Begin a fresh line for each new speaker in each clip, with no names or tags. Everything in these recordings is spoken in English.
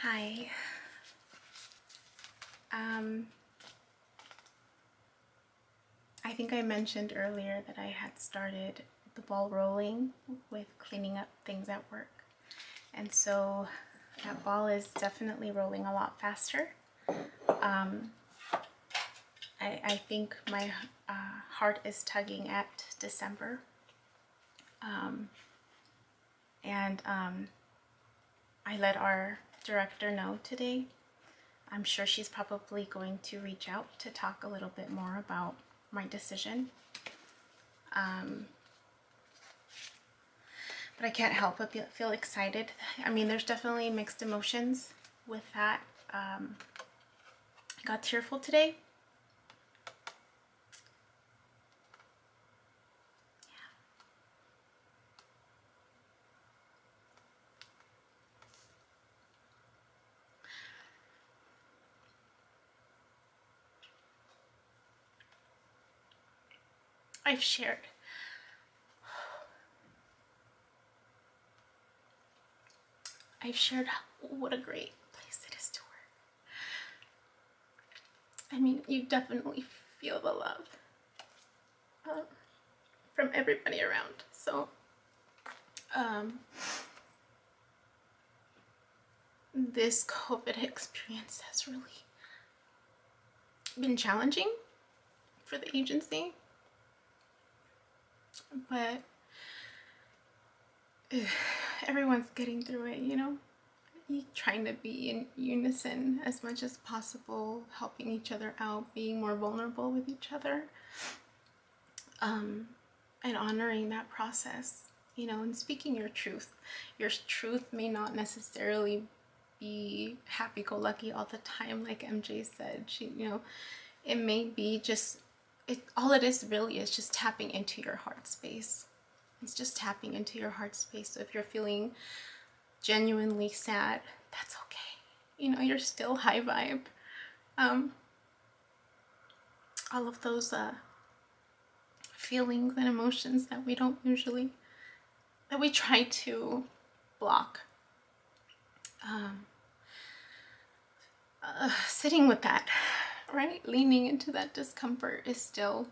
Hi. I think I mentioned earlier that I had started the ball rolling with cleaning up things at work. And so that ball is definitely rolling a lot faster. I think my heart is tugging at December. I let our director know today. I'm sure she's probably going to reach out to talk a little bit more about my decision. But I can't help but feel excited. I mean, there's definitely mixed emotions with that. I got tearful today. I've shared what a great place it is to work. I mean, you definitely feel the love from everybody around. So this COVID experience has really been challenging for the agency, but everyone's getting through it, you know? Trying to be in unison as much as possible, helping each other out, being more vulnerable with each other, and honoring that process, you know, and speaking your truth. Your truth may not necessarily be happy-go-lucky all the time, like MJ said. It may be just, all it is really is just tapping into your heart space. It's just tapping into your heart space. So if you're feeling genuinely sad, that's okay. You know, you're still high vibe. All of those feelings and emotions that we don't usually, that we try to block. Sitting with that, right? Leaning into that discomfort is still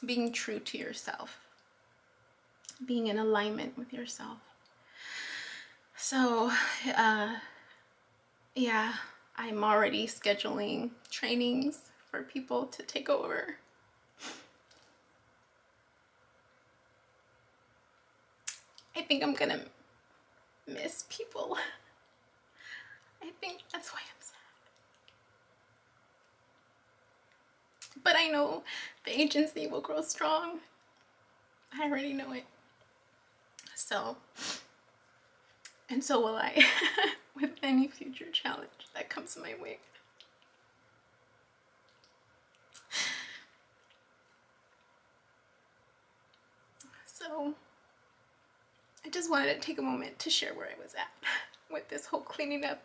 being true to yourself, being in alignment with yourself. So, yeah, I'm already scheduling trainings for people to take over. I think I'm gonna miss people. I think that's why I'm sad. But I know the agency will grow strong. I already know it. So will I with any future challenge that comes my way. So I just wanted to take a moment to share where I was at with this whole cleaning up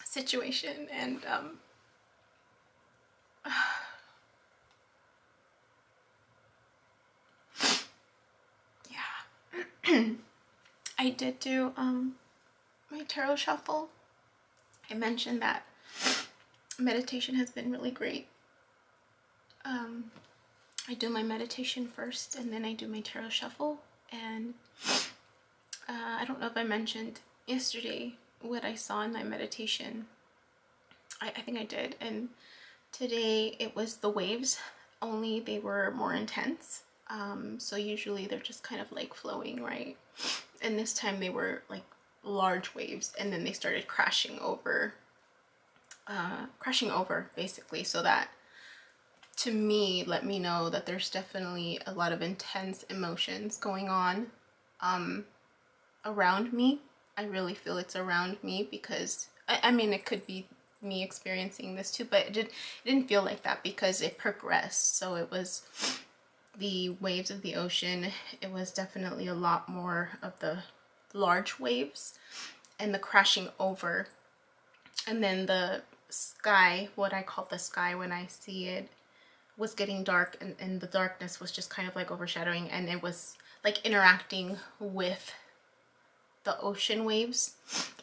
situation. And yeah. I did do my tarot shuffle. I mentioned that meditation has been really great. I do my meditation first, and then I do my tarot shuffle. And I don't know if I mentioned yesterday what I saw in my meditation. I think I did. And today it was the waves, only they were more intense. So usually they're just kind of like flowing, right? And this time they were like large waves, and then they started crashing over basically. So that, to me, let me know that there's definitely a lot of intense emotions going on around me. I really feel it's around me, because I mean, it could be me experiencing this too, but it didn't feel like that because it progressed. So it was the waves of the ocean. It was definitely a lot more of the large waves and the crashing over, and then the sky, what I call the sky when I see it, was getting dark, and the darkness was just kind of like overshadowing, and it was like interacting with the ocean waves,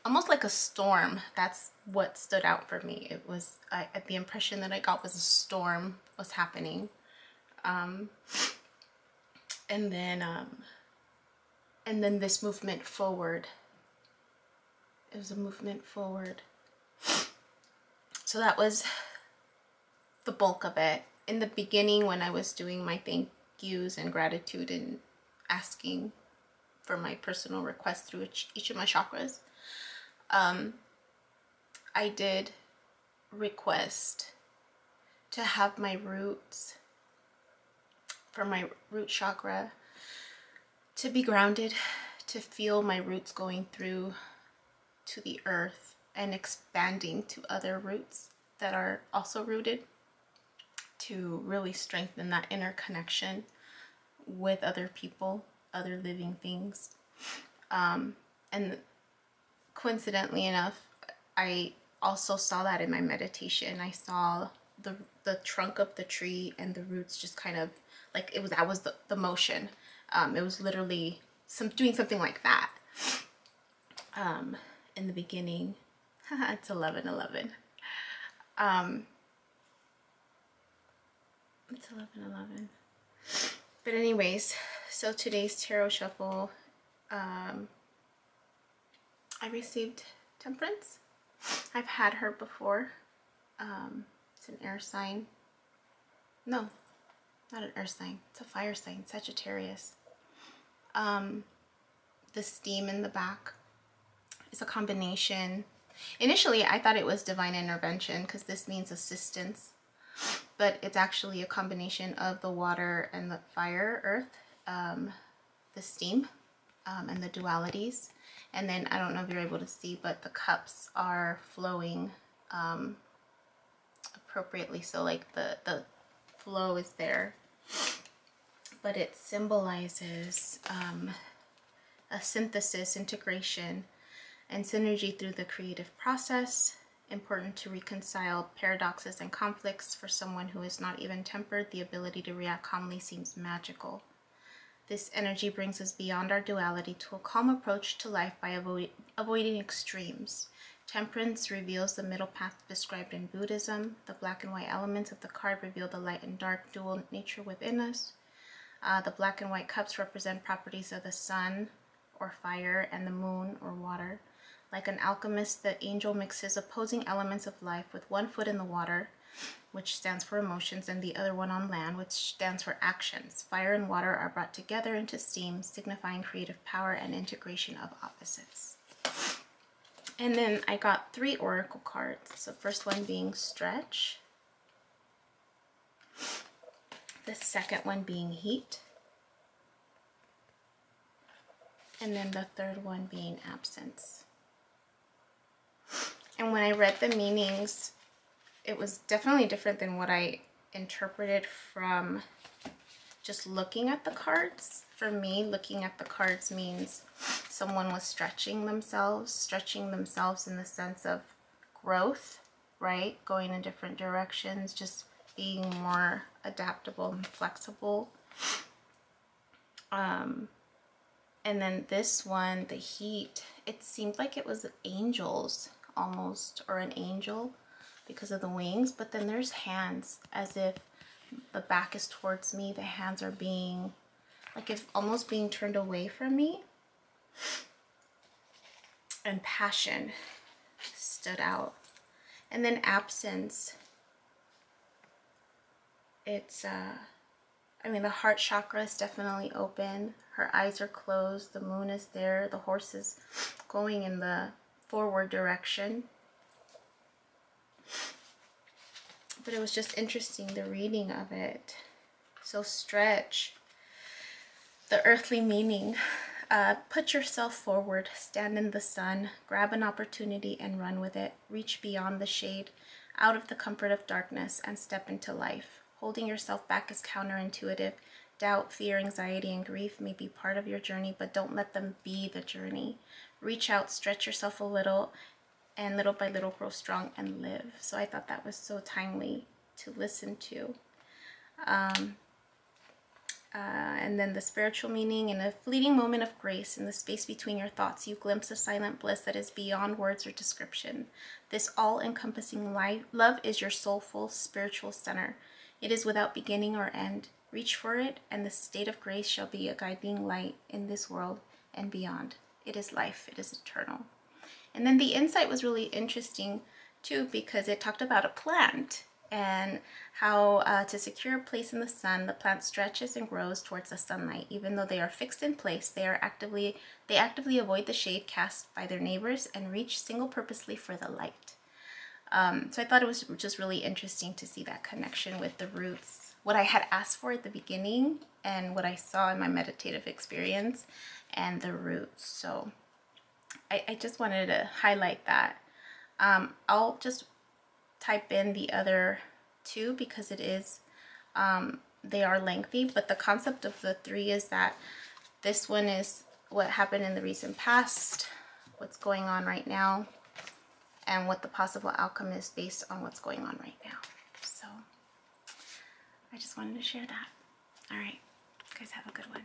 almost like a storm. That's what stood out for me. It was, the impression that I got was a storm was happening. And then this movement forward. It was a movement forward. So that was the bulk of it. In the beginning, when I was doing my thank yous and gratitude and asking for my personal requests through each of my chakras, I did request to have my roots, for my root chakra, to be grounded, to feel my roots going through to the earth and expanding to other roots that are also rooted, to really strengthen that inner connection with other people, other living things. And coincidentally enough, I also saw that in my meditation. I saw the trunk of the tree and the roots just kind of like, that was the motion. It was literally doing something like that. In the beginning. It's 11:11. It's 11:11. But anyways, so today's tarot shuffle, I received Temperance. I've had her before. It's an air sign. No, not an earth sign. It's a fire sign, Sagittarius. The steam in the back is a combination. Initially, I thought it was divine intervention because this means assistance, but it's actually a combination of the water and the fire, earth, the steam, and the dualities. And then I don't know if you're able to see, but the cups are flowing appropriately. So like the flow is there, but it symbolizes a synthesis, integration, and synergy through the creative process. Important to reconcile paradoxes and conflicts. For someone who is not even tempered, the ability to react calmly seems magical. This energy brings us beyond our duality to a calm approach to life by avoiding extremes. Temperance reveals the middle path described in Buddhism. The black and white elements of the card reveal the light and dark dual nature within us. The black and white cups represent properties of the sun or fire and the moon or water. Like an alchemist, the angel mixes opposing elements of life with one foot in the water, which stands for emotions, and the other one on land, which stands for actions. Fire and water are brought together into steam, signifying creative power and integration of opposites. And then I got 3 oracle cards. The first one being stretch. The second one being heat. And then the third one being absence. And when I read the meanings, it was definitely different than what I interpreted from just looking at the cards. For me, looking at the cards means someone was stretching themselves in the sense of growth, right? Going in different directions, just being more adaptable and flexible. And then this one, the heat, it seemed like it was angels almost, or an angel because of the wings, but then there's hands, as if the back is towards me. The hands are being, like if almost being turned away from me. And passion stood out. And then absence. It's, I mean, the heart chakra is definitely open. Her eyes are closed. The moon is there. The horse is going in the forward direction. But it was just interesting, the reading of it. So stretch. The earthly meaning. Put yourself forward. Stand in the sun. Grab an opportunity and run with it. Reach beyond the shade, out of the comfort of darkness, and step into life. Holding yourself back is counterintuitive. Doubt, fear, anxiety, and grief may be part of your journey, but don't let them be the journey. Reach out, stretch yourself a little, and little by little grow strong and live. So I thought that was so timely to listen to. And then the spiritual meaning: in a fleeting moment of grace, in the space between your thoughts, you glimpse a silent bliss that is beyond words or description. This all-encompassing love is your soulful spiritual center. It is without beginning or end. Reach for it, and the state of grace shall be a guiding light in this world and beyond. It is life. It is eternal. And then the insight was really interesting too, because it talked about a plant and how to secure a place in the sun, the plant stretches and grows towards the sunlight. Even though they are fixed in place, they actively avoid the shade cast by their neighbors and reach single-purposely for the light. So I thought it was just really interesting to see that connection with the roots, what I had asked for at the beginning and what I saw in my meditative experience, and the roots. So I just wanted to highlight that. I'll just type in the other two because it is they are lengthy, but the concept of the three is that this one is what happened in the recent past, what's going on right now, and what the possible outcome is based on what's going on right now. So I just wanted to share that. All right, guys, have a good one.